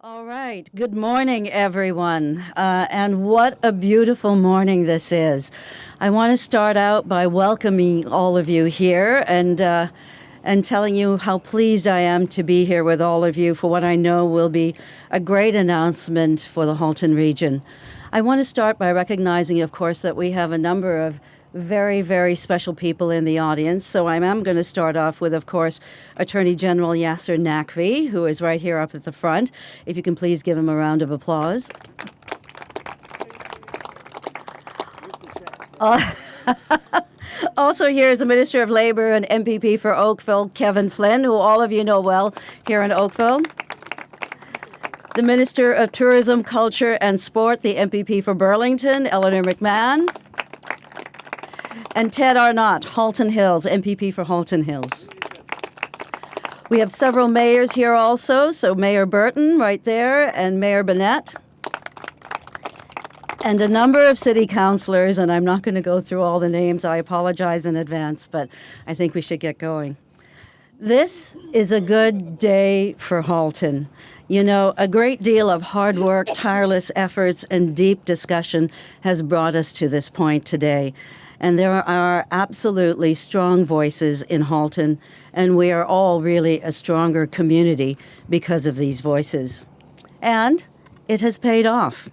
All right. Good morning, everyone. And what a beautiful morning this is. I want to start out by welcoming all of you here and telling you how pleased I am to be here with all of you for what I know will be a great announcement for the Halton region. I want to start by recognizing, of course, that we have a number of very, very special people in the audience. So I am going to start off with, of course, Attorney General Yasir Naqvi, who is right here up at the front. If you can please give him a round of applause. Also here is the Minister of Labor and MPP for Oakville, Kevin Flynn, who all of you know well here in Oakville. The Minister of Tourism, Culture and Sport, the MPP for Burlington, Eleanor McMahon. And Ted Arnott, Halton Hills, MPP for Halton Hills. We have several mayors here also, so Mayor Burton right there and Mayor Bennett. And a number of city councilors, and I'm not going to go through all the names, I apologize in advance, but I think we should get going. This is a good day for Halton. You know, a great deal of hard work, tireless efforts, and deep discussion has brought us to this point today. And there are absolutely strong voices in Halton, and we are all really a stronger community because of these voices. And it has paid off.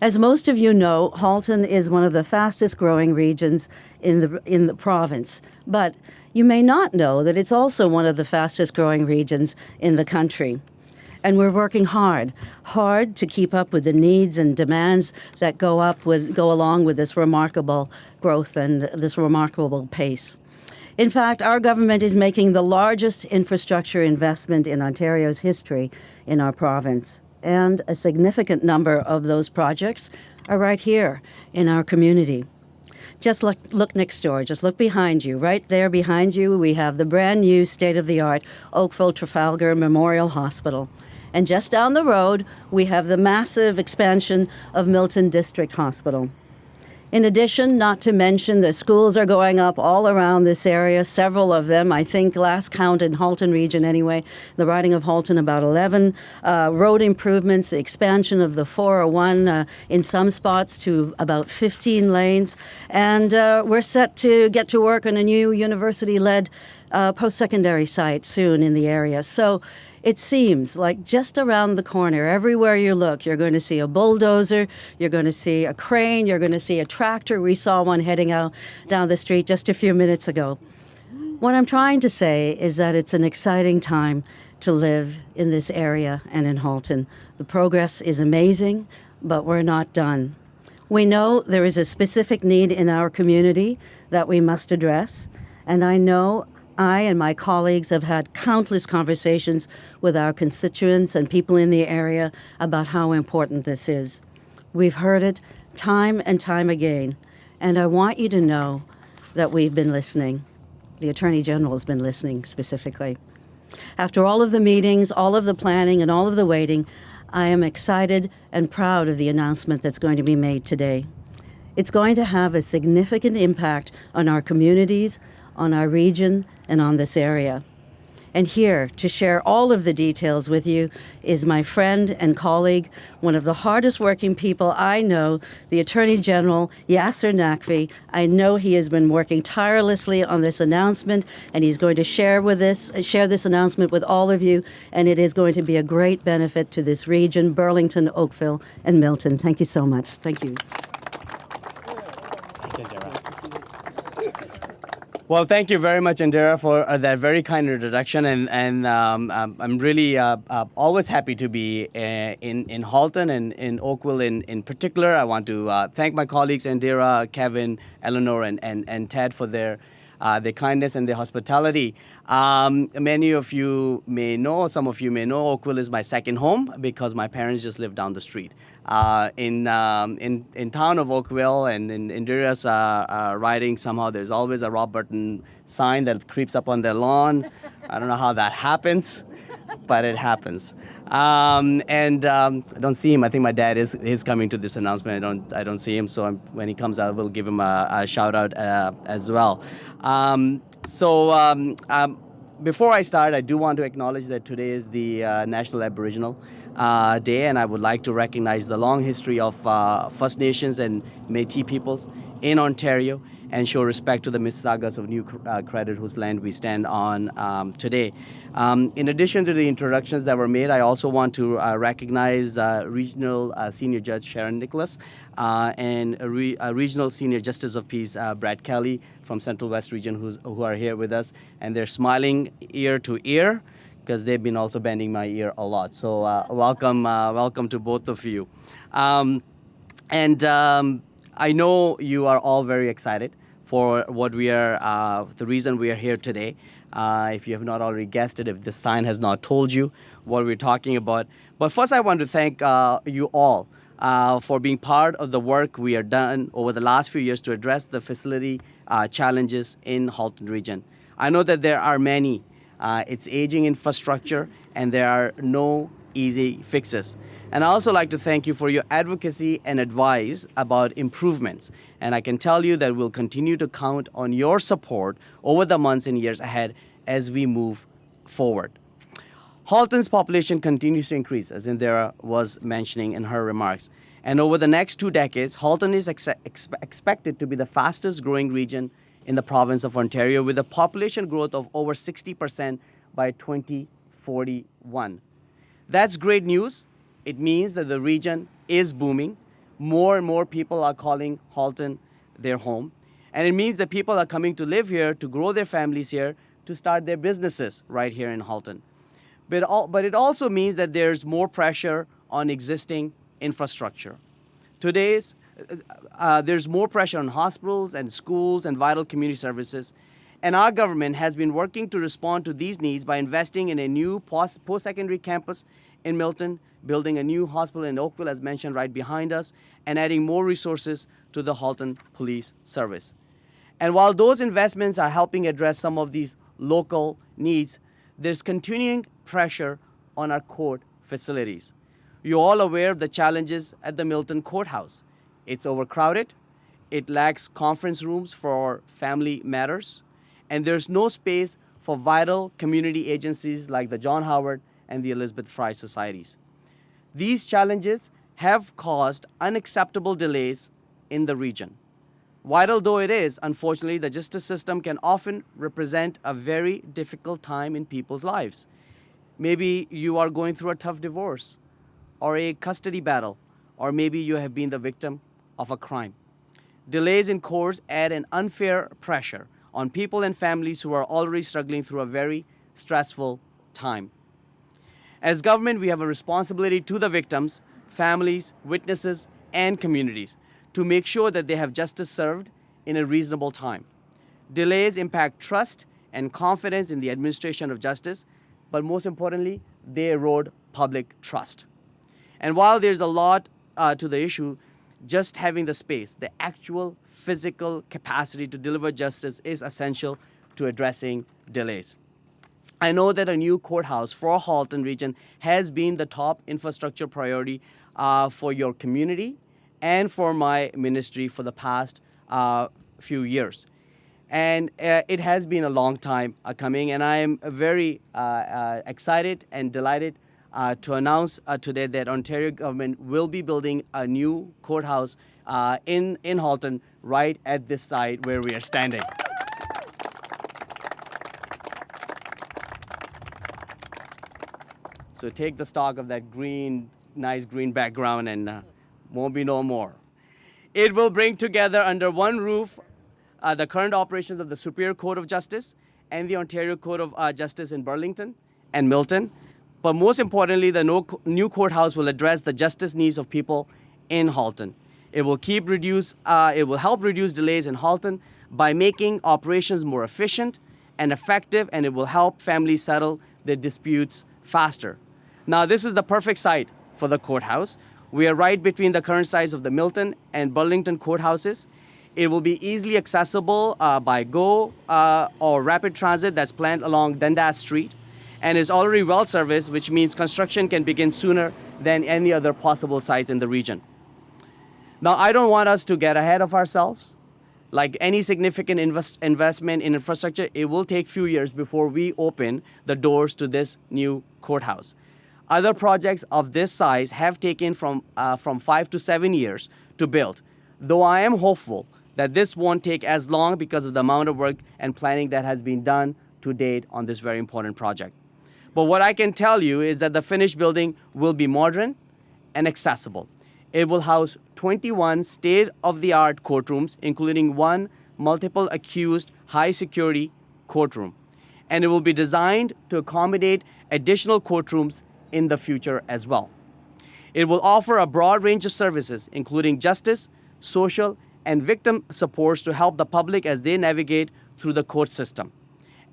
As most of you know, Halton is one of the fastest growing regions in the province. But you may not know that it's also one of the fastest growing regions in the country. And we're working hard to keep up with the needs and demands that go along with this remarkable growth and this remarkable pace. In fact, our government is making the largest infrastructure investment in Ontario's history in our province. And a significant number of those projects are right here in our community. Just look next door, just look behind you. Right there behind you, we have the brand new state-of-the-art Oakville Trafalgar Memorial Hospital. And just down the road, we have the massive expansion of Milton District Hospital. In addition, not to mention, the schools are going up all around this area, several of them. I think last count in Halton region anyway, the riding of Halton about 11. Road improvements, the expansion of the 401 in some spots to about 15 lanes. And we're set to get to work on a new university-led post-secondary site soon in the area. So it seems like just around the corner, everywhere you look, you're going to see a bulldozer, you're going to see a crane, you're going to see a tractor. We saw one heading out down the street just a few minutes ago. What I'm trying to say is that it's an exciting time to live in this area and in Halton. The progress is amazing, but we're not done. We know there is a specific need in our community that we must address, and I know I and my colleagues have had countless conversations with our constituents and people in the area about how important this is. We've heard it time and time again, and I want you to know that we've been listening. The Attorney General has been listening specifically. After all of the meetings, all of the planning, and all of the waiting, I am excited and proud of the announcement that's going to be made today. It's going to have a significant impact on our communities, on our region, and on this area. And here to share all of the details with you is my friend and colleague, one of the hardest working people I know, the Attorney General, Yasir Naqvi. I know he has been working tirelessly on this announcement, and he's going to share this announcement with all of you, and it is going to be a great benefit to this region, Burlington, Oakville, and Milton. Thank you so much. Thank you. Thanks, Indira. Well, thank you very much, Indira, for that very kind introduction, and I'm really always happy to be in Halton and in Oakville in particular. I want to thank my colleagues, Indira, Kevin, Eleanor, and Ted for their kindness and their hospitality. Many of you may know, some of you may know, Oakville is my second home because my parents just live down the street. In town of Oakville and in Indira's riding, somehow there's always a Rob Burton sign that creeps up on their lawn. I don't know how that happens, but it happens. I don't see him. I think my dad is coming to this announcement. I don't see him, so when he comes out, we'll give him a shout out as well. Before I start, I do want to acknowledge that today is the National Aboriginal Day, and I would like to recognize the long history of First Nations and Métis peoples in Ontario and show respect to the Mississaugas of New Credit, whose land we stand on today. In addition to the introductions that were made, I also want to recognize Regional Senior Judge Sharon Nicholas and Regional Senior Justice of Peace Brad Kelly from Central West Region who are here with us, and they're smiling ear to ear because they've been also bending my ear a lot. So welcome to both of you. I know you are all very excited for what we are, the reason we are here today. If you have not already guessed it, if the sign has not told you what we're talking about. But first I want to thank you all for being part of the work we have done over the last few years to address the facility challenges in Halton region. I know that there are many. It's aging infrastructure and there are no easy fixes. And I also like to thank you for your advocacy and advice about improvements. And I can tell you that we'll continue to count on your support over the months and years ahead as we move forward. Halton's population continues to increase, as Indira was mentioning in her remarks. And over the next 2 decades, Halton is expected to be the fastest growing region in the province of Ontario, with a population growth of over 60% by 2041. That's great news. It means that the region is booming. More and more people are calling Halton their home. And it means that people are coming to live here, to grow their families here, to start their businesses right here in Halton. But it also means that there's more pressure on existing infrastructure. There's more pressure on hospitals and schools and vital community services. And our government has been working to respond to these needs by investing in a new post-secondary campus in Milton, building a new hospital in Oakville, as mentioned right behind us, and adding more resources to the Halton Police Service. And while those investments are helping address some of these local needs, there's continuing pressure on our court facilities. You're all aware of the challenges at the Milton Courthouse. It's overcrowded, it lacks conference rooms for family matters, and there's no space for vital community agencies like the John Howard and the Elizabeth Fry Societies. These challenges have caused unacceptable delays in the region. Vital though it is, unfortunately, the justice system can often represent a very difficult time in people's lives. Maybe you are going through a tough divorce or a custody battle, or maybe you have been the victim of a crime. Delays in courts add an unfair pressure on people and families who are already struggling through a very stressful time. As government, we have a responsibility to the victims, families, witnesses, and communities to make sure that they have justice served in a reasonable time. Delays impact trust and confidence in the administration of justice, but most importantly, they erode public trust. And while there's a lot to the issue, just having the space, the actual physical capacity to deliver justice is essential to addressing delays. I know that a new courthouse for Halton region has been the top infrastructure priority for your community and for my ministry for the past few years. And it has been a long time coming, and I am very excited and delighted to announce today that Ontario government will be building a new courthouse in Halton right at this site where we are standing. So take the stock of that green, nice green background, and won't be no more. It will bring together under one roof the current operations of the Superior Court of Justice and the Ontario Court of Justice in Burlington and Milton. But most importantly, the new courthouse will address the justice needs of people in Halton. It will help reduce delays in Halton by making operations more efficient and effective, and it will help families settle their disputes faster. Now, this is the perfect site for the courthouse. We are right between the current sites of the Milton and Burlington courthouses. It will be easily accessible by GO or rapid transit that's planned along Dundas Street, and is already well serviced, which means construction can begin sooner than any other possible sites in the region. Now, I don't want us to get ahead of ourselves. like any significant investment in infrastructure, it will take few years before we open the doors to this new courthouse. Other projects of this size have taken from 5 to 7 years to build, though I am hopeful that this won't take as long because of the amount of work and planning that has been done to date on this very important project. But what I can tell you is that the finished building will be modern and accessible. It will house 21 state-of-the-art courtrooms, including one multiple accused high-security courtroom. And it will be designed to accommodate additional courtrooms in the future as well. It will offer a broad range of services, including justice, social, and victim supports to help the public as they navigate through the court system.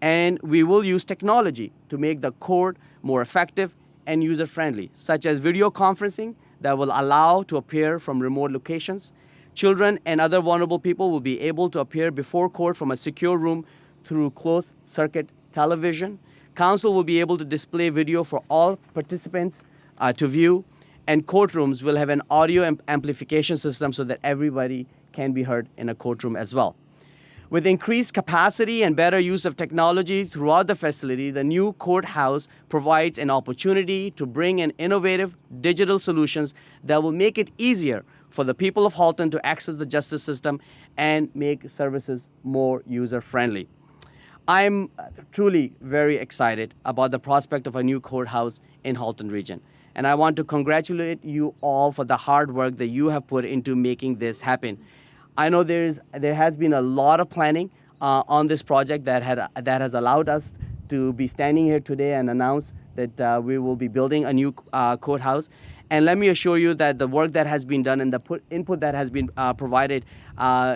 And we will use technology to make the court more effective and user-friendly, such as video conferencing that will allow to appear from remote locations. Children and other vulnerable people will be able to appear before court from a secure room through closed-circuit television. Counsel will be able to display video for all participants to view, and courtrooms will have an audio amplification system so that everybody can be heard in a courtroom as well. With increased capacity and better use of technology throughout the facility, the new courthouse provides an opportunity to bring in innovative digital solutions that will make it easier for the people of Halton to access the justice system and make services more user-friendly. I'm truly very excited about the prospect of a new courthouse in Halton region. And I want to congratulate you all for the hard work that you have put into making this happen. I know there has been a lot of planning on this project that has allowed us to be standing here today and announce that we will be building a new courthouse. And let me assure you that the work that has been done and the input that has been provided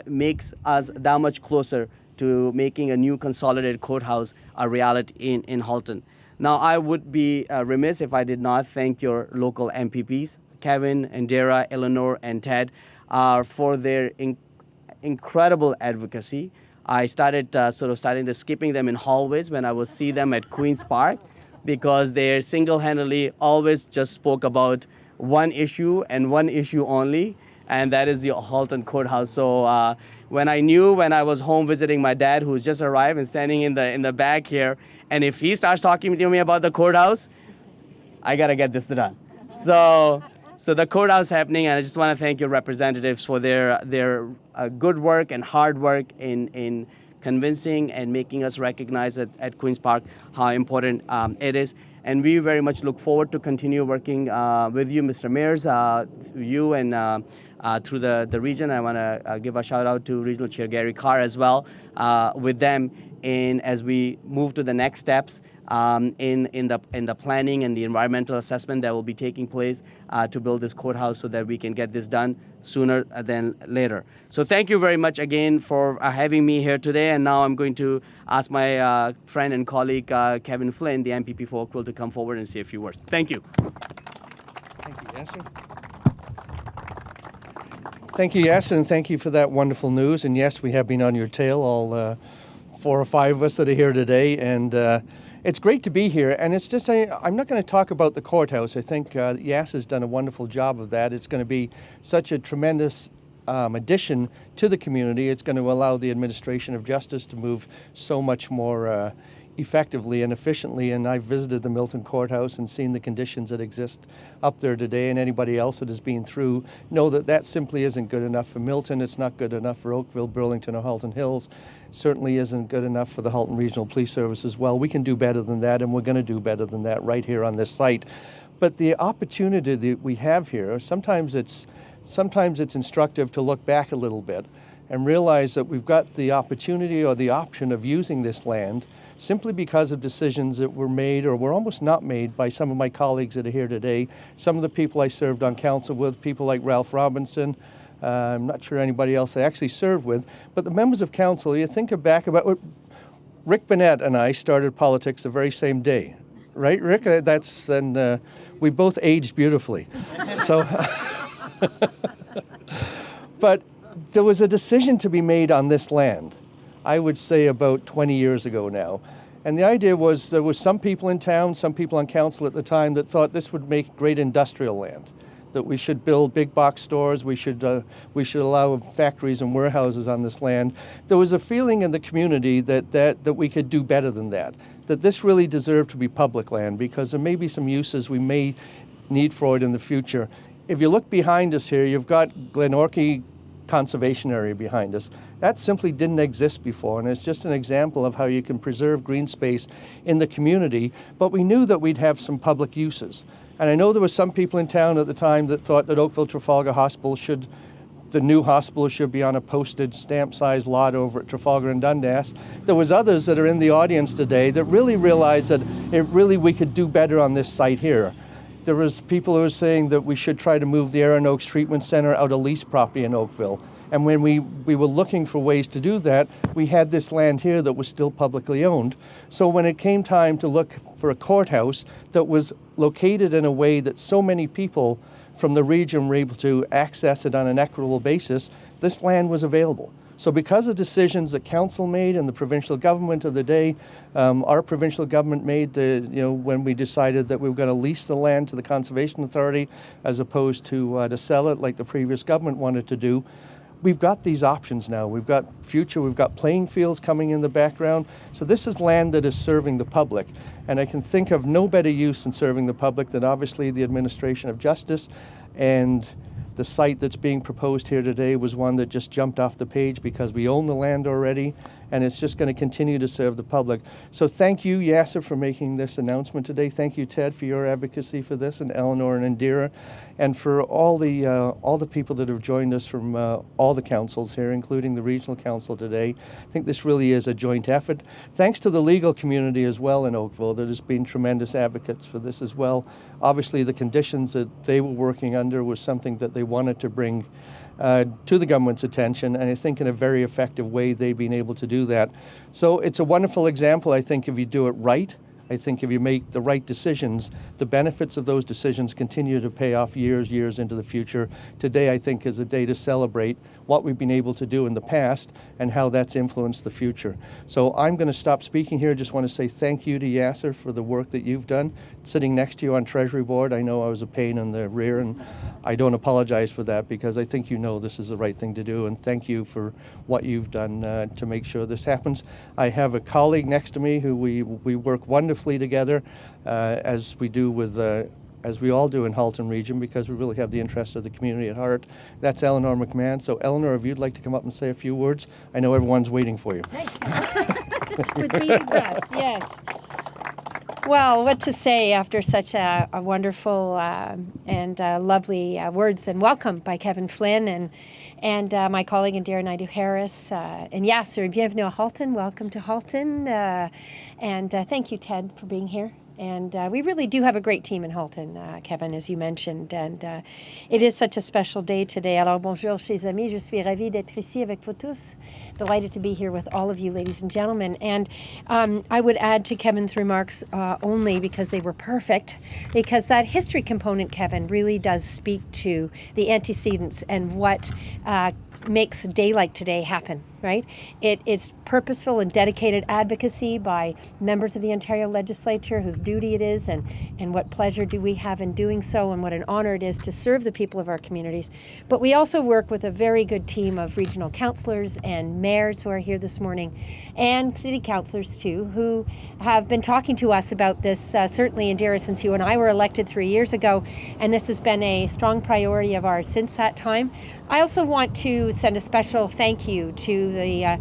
makes us that much closer to making a new consolidated courthouse a reality in Halton. Now, I would be remiss if I did not thank your local MPPs, Kevin, Indira, Eleanor, and Ted, for their incredible advocacy. I started starting to skipping them in hallways when I would see them at Queen's Park, because they single-handedly always just spoke about one issue and one issue only, and that is the Halton Courthouse. So when I was home visiting my dad, who's just arrived and standing in the back here, and if he starts talking to me about the courthouse, I gotta get this done. So the courthouse happening, and I just want to thank your representatives for their good work and hard work in convincing and making us recognize at Queen's Park how important it is. And we very much look forward to continue working with you, Mr. Mayors, you and through the region. I want to give a shout out to Regional Chair Gary Carr as well, with them as we move to the next steps in the planning and the environmental assessment that will be taking place to build this courthouse so that we can get this done sooner than later. So thank you very much again for having me here today. And now I'm going to ask my friend and colleague Kevin Flynn, the MPP for Oakville, to come forward and say a few words. Thank you. Thank you, Yasir. Thank you, Yasir, and thank you for that wonderful news. And yes, we have been on your tail, all 4 or 5 of us that are here today, and it's great to be here. And it's just, I'm not going to talk about the courthouse. I think Yasir's done a wonderful job of that. It's going to be such a tremendous addition to the community. It's going to allow the administration of justice to move so much more effectively and efficiently. And I've visited the Milton Courthouse and seen the conditions that exist up there today, and anybody else that has been through know that that simply isn't good enough for Milton. It's not good enough for Oakville, Burlington, or Halton Hills. Certainly isn't good enough for the Halton Regional Police Service as well. We can do better than that, and we're going to do better than that right here on this site. But the opportunity that we have here, sometimes it's instructive to look back a little bit and realize that we've got the opportunity or the option of using this land simply because of decisions that were made or were almost not made by some of my colleagues that are here today. Some of the people I served on council with, people like Ralph Robinson, I'm not sure anybody else I actually served with, but the members of council, you think back about what Rick Burnett and I started politics the very same day, right, Rick? We both aged beautifully. So, but there was a decision to be made on this land, I would say about 20 years ago now. And the idea was there was some people in town, some people on council at the time that thought this would make great industrial land. that we should build big box stores, we should allow factories and warehouses on this land. There was a feeling in the community that we could do better than that this really deserved to be public land, because there may be some uses we may need for it in the future. If you look behind us here, you've got Glenorchy Conservation Area behind us. That simply didn't exist before, and it's just an example of how you can preserve green space in the community, but we knew that we'd have some public uses. And I know there were some people in town at the time that thought that Oakville Trafalgar Hospital the new hospital should be on a posted stamp-sized lot over at Trafalgar and Dundas. There was others that are in the audience today that really realized that we could do better on this site here. There was people who were saying that we should try to move the Erin Oaks Treatment Center out of lease property in Oakville. And when we were looking for ways to do that, we had this land here that was still publicly owned. So when it came time to look for a courthouse that was located in a way that so many people from the region were able to access it on an equitable basis, this land was available. So because of decisions that council made and the provincial government of the day, our provincial government made when we decided that we were going to lease the land to the Conservation Authority as opposed to sell it like the previous government wanted to do, we've got these options now. We've got playing fields coming in the background. So this is land that is serving the public. And I can think of no better use in serving the public than obviously the administration of justice. And the site that's being proposed here today was one that just jumped off the page because we own the land already, and it's just going to continue to serve the public. So thank you, Yasir, for making this announcement today. Thank you, Ted, for your advocacy for this, and Eleanor and Indira, and for all the people that have joined us from all the councils here, including the regional council today. I think this really is a joint effort. Thanks to the legal community as well in Oakville that has been tremendous advocates for this as well. Obviously, the conditions that they were working under was something that they wanted to bring to the government's attention, and I think in a very effective way they've been able to do that. So it's a wonderful example, I think, if you do it right. I think if you make the right decisions, the benefits of those decisions continue to pay off years into the future. Today, I think, is a day to celebrate what we've been able to do in the past and how that's influenced the future. So I'm going to stop speaking here. Just want to say thank you to Yasir for the work that you've done. Sitting next to you on Treasury Board, I know I was a pain in the rear, and I don't apologize for that because I think you know this is the right thing to do, and thank you for what you've done to make sure this happens. I have a colleague next to me who we work wonderfully together as we do with as we all do in Halton region, because we really have the interests of the community at heart. That's Eleanor McMahon. So Eleanor, if you'd like to come up and say a few words, I know everyone's waiting for you. With bated breath, yes. Well, what to say after such a wonderful and lovely words and welcome by Kevin Flynn and my colleague Indira Naidoo-Harris and Yasir. Bienvenue à Halton. Welcome to Halton. And thank you, Ted, for being here. And we really do have a great team in Halton, Kevin, as you mentioned. And it is such a special day today. Alors, bonjour, chers amis. Je suis ravie d'être ici avec vous tous. Delighted to be here with all of you, ladies and gentlemen. And I would add to Kevin's remarks only because they were perfect, because that history component, Kevin, really does speak to the antecedents and what makes a day like today happen, right? It is purposeful and dedicated advocacy by members of the Ontario Legislature whose duty it is, and what pleasure do we have in doing so, and what an honor it is to serve the people of our communities. But we also work with a very good team of regional councillors and mayors who are here this morning, and city councillors too, who have been talking to us about this, certainly Indira, since you and I were elected 3 years ago, and this has been a strong priority of ours since that time. I also want to send a special thank you to the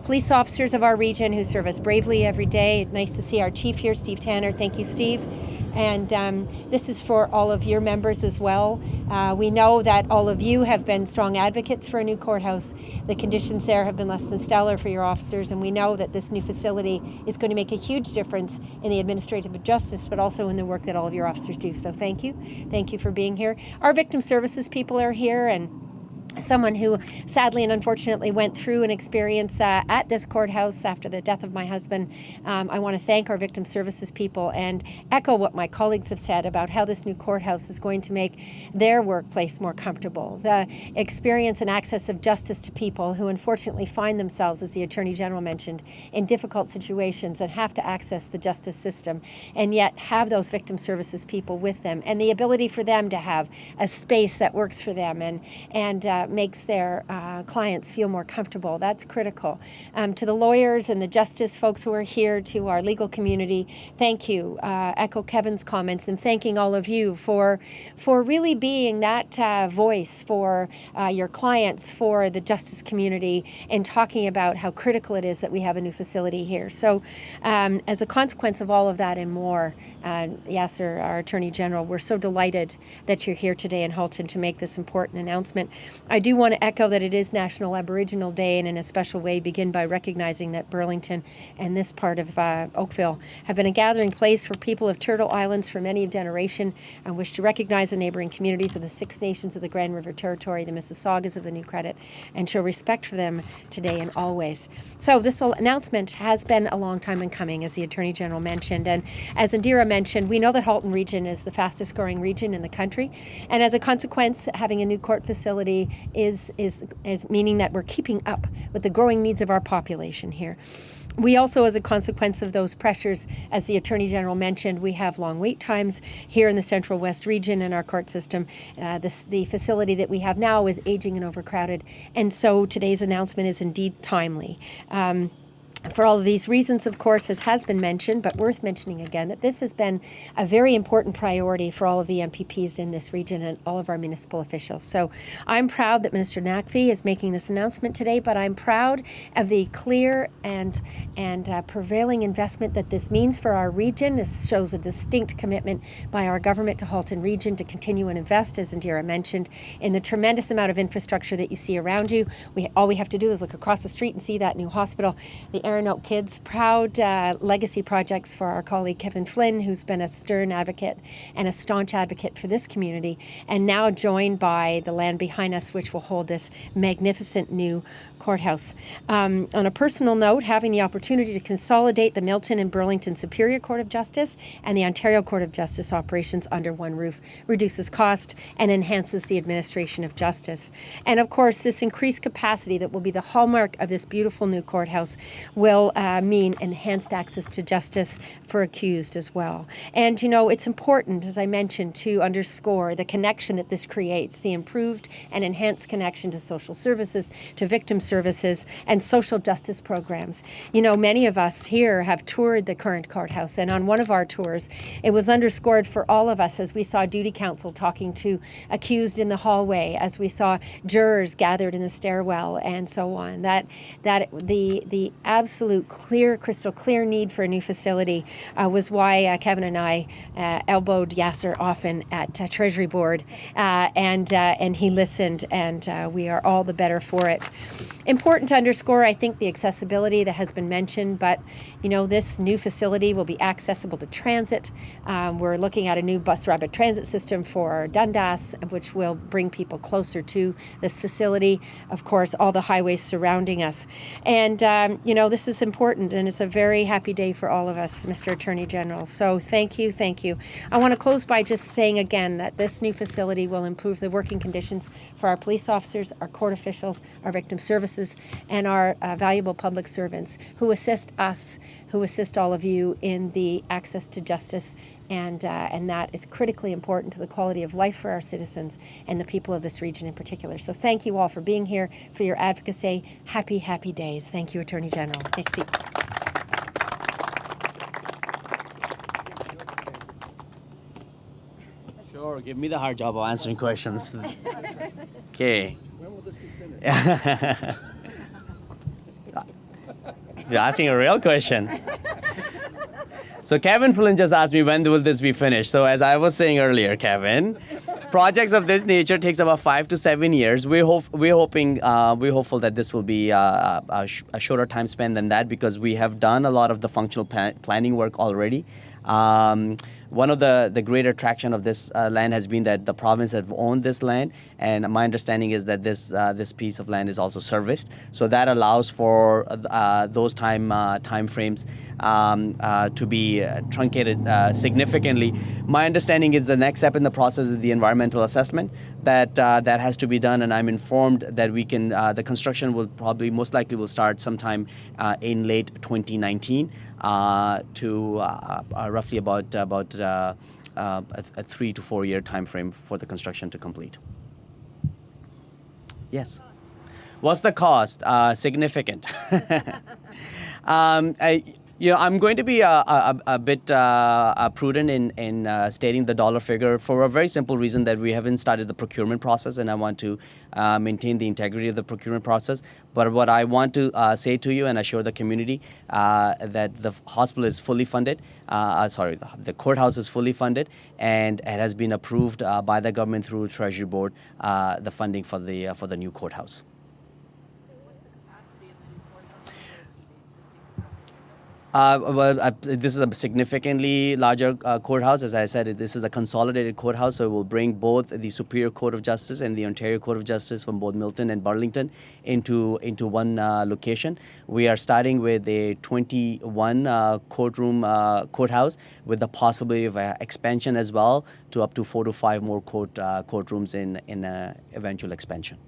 police officers of our region who serve us bravely every day. Nice to see our chief here, Steve Tanner. Thank you, Steve. And this is for all of your members as well. We know that all of you have been strong advocates for a new courthouse. The conditions there have been less than stellar for your officers, and we know that this new facility is going to make a huge difference in the administrative justice, but also in the work that all of your officers do. So thank you. Thank you for being here. Our victim services people are here, and someone who sadly and unfortunately went through an experience at this courthouse after the death of my husband. I want to thank our victim services people and echo what my colleagues have said about how this new courthouse is going to make their workplace more comfortable. The experience and access of justice to people who unfortunately find themselves, as the Attorney General mentioned, in difficult situations and have to access the justice system, and yet have those victim services people with them, and the ability for them to have a space that works for them and makes their clients feel more comfortable. That's critical. To the lawyers and the justice folks who are here, to our legal community, thank you. Echo Kevin's comments and thanking all of you for really being that voice for your clients, for the justice community, and talking about how critical it is that we have a new facility here. So as a consequence of all of that and more, Yasir, our Attorney General, we're so delighted that you're here today in Halton to make this important announcement. I do want to echo that it is National Aboriginal Day, and in a special way begin by recognizing that Burlington and this part of Oakville have been a gathering place for people of Turtle Islands for many a generation, and wish to recognize the neighboring communities of the Six Nations of the Grand River Territory, the Mississaugas of the New Credit, and show respect for them today and always. So this announcement has been a long time in coming, as the Attorney General mentioned, and as Indira mentioned, we know that Halton region is the fastest growing region in the country, and as a consequence, having a new court facility is meaning that we're keeping up with the growing needs of our population here. We also, as a consequence of those pressures, as the Attorney General mentioned, we have long wait times here in the Central West region in our court system. The facility that we have now is aging and overcrowded, and so today's announcement is indeed timely. For all of these reasons, of course, as has been mentioned, but worth mentioning again, that this has been a very important priority for all of the MPPs in this region and all of our municipal officials. So I'm proud that Minister Naqvi is making this announcement today, but I'm proud of the clear and prevailing investment that this means for our region. This shows a distinct commitment by our government to Halton region to continue and invest, as Indira mentioned, in the tremendous amount of infrastructure that you see around you. All we have to do is look across the street and see that new hospital. The Note Kids, proud legacy projects for our colleague Kevin Flynn, who's been a stern advocate and a staunch advocate for this community, and now joined by the land behind us, which will hold this magnificent new courthouse. On a personal note, having the opportunity to consolidate the Milton and Burlington Superior Court of Justice and the Ontario Court of Justice operations under one roof reduces cost and enhances the administration of justice. And of course, this increased capacity that will be the hallmark of this beautiful new courthouse will mean enhanced access to justice for accused as well. And you know, it's important, as I mentioned, to underscore the connection that this creates, the improved and enhanced connection to social services, to victim services, and social justice programs. You know, many of us here have toured the current courthouse, and on one of our tours, it was underscored for all of us as we saw duty counsel talking to accused in the hallway, as we saw jurors gathered in the stairwell, and so on. That the absolute clear, crystal clear need for a new facility was why Kevin and I elbowed Yasir often at Treasury Board, and he listened, and we are all the better for it. Important to underscore, I think, the accessibility that has been mentioned, but you know, this new facility will be accessible to transit. We're looking at a new bus rapid transit system for Dundas, which will bring people closer to this facility. Of course, all the highways surrounding us. And you know, this is important, and it's a very happy day for all of us, Mr. Attorney General. So thank you, thank you. I want to close by just saying again that this new facility will improve the working conditions for our police officers, our court officials, our victim services, and our valuable public servants who assist us, who assist all of you in the access to justice, and that is critically important to the quality of life for our citizens and the people of this region in particular. So thank you all for being here, for your advocacy. Happy, happy days. Thank you, Attorney General. Merci. Sure, give me the hard job of answering questions. Okay. When will this be finished? You're asking a real question. So Kevin Flynn just asked me, when will this be finished? So as I was saying earlier, Kevin, projects of this nature takes about 5 to 7 years. We're hopeful that this will be a shorter time span than that, because we have done a lot of the functional planning work already. one of the great attraction of this land has been that the province have owned this land, and my understanding is that this piece of land is also serviced. So that allows for those time frames to be truncated significantly. My understanding is the next step in the process is the environmental assessment that has to be done, and I'm informed that we can the construction will probably most likely will start sometime in late 2019 to roughly about a 3 to 4 year time frame for the construction to complete. Yes. What's the cost? Significant. I'm going to be a bit prudent in stating the dollar figure for a very simple reason that we haven't started the procurement process, and I want to maintain the integrity of the procurement process. But what I want to say to you and assure the community that the hospital is fully funded. The courthouse is fully funded, and it has been approved by the government through Treasury Board the funding for the new courthouse. This is a significantly larger courthouse. As I said, this is a consolidated courthouse, so it will bring both the Superior Court of Justice and the Ontario Court of Justice from both Milton and Burlington into one location. We are starting with a 21 courthouse with the possibility of expansion as well to up to 4 to 5 more courtrooms in eventual expansion.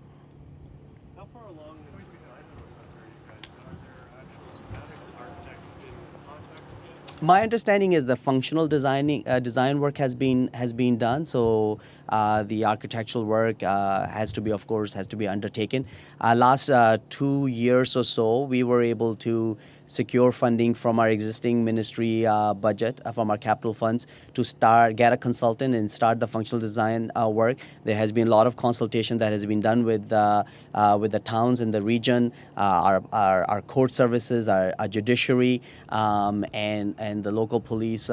My understanding is the functional design work has been done. So the architectural work has to be undertaken. Last 2 years or so, we were able to secure funding from our existing ministry budget, from our capital funds, to get a consultant and start the functional design work. There has been a lot of consultation that has been done with the towns in the region, our court services, our judiciary, and the local police,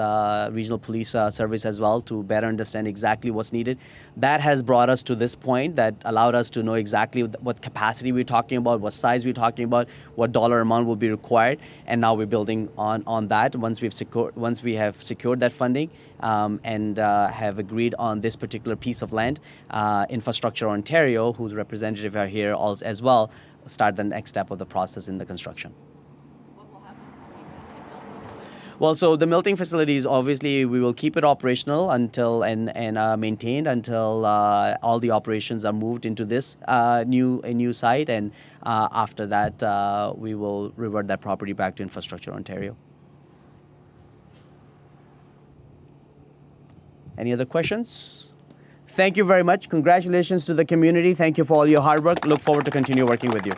regional police service as well, to better understand exactly what's needed. That has brought us to this point that allowed us to know exactly what capacity we're talking about, what size we're talking about, what dollar amount will be required. And now we're building on that. Once we have secured that funding and have agreed on this particular piece of land, Infrastructure Ontario, whose representative are here as well, start the next step of the process in the construction. Well, so the melting facilities, obviously, we will keep it operational until and maintained until all the operations are moved into this new site, and after that, we will revert that property back to Infrastructure Ontario. Any other questions? Thank you very much. Congratulations to the community. Thank you for all your hard work. Look forward to continue working with you.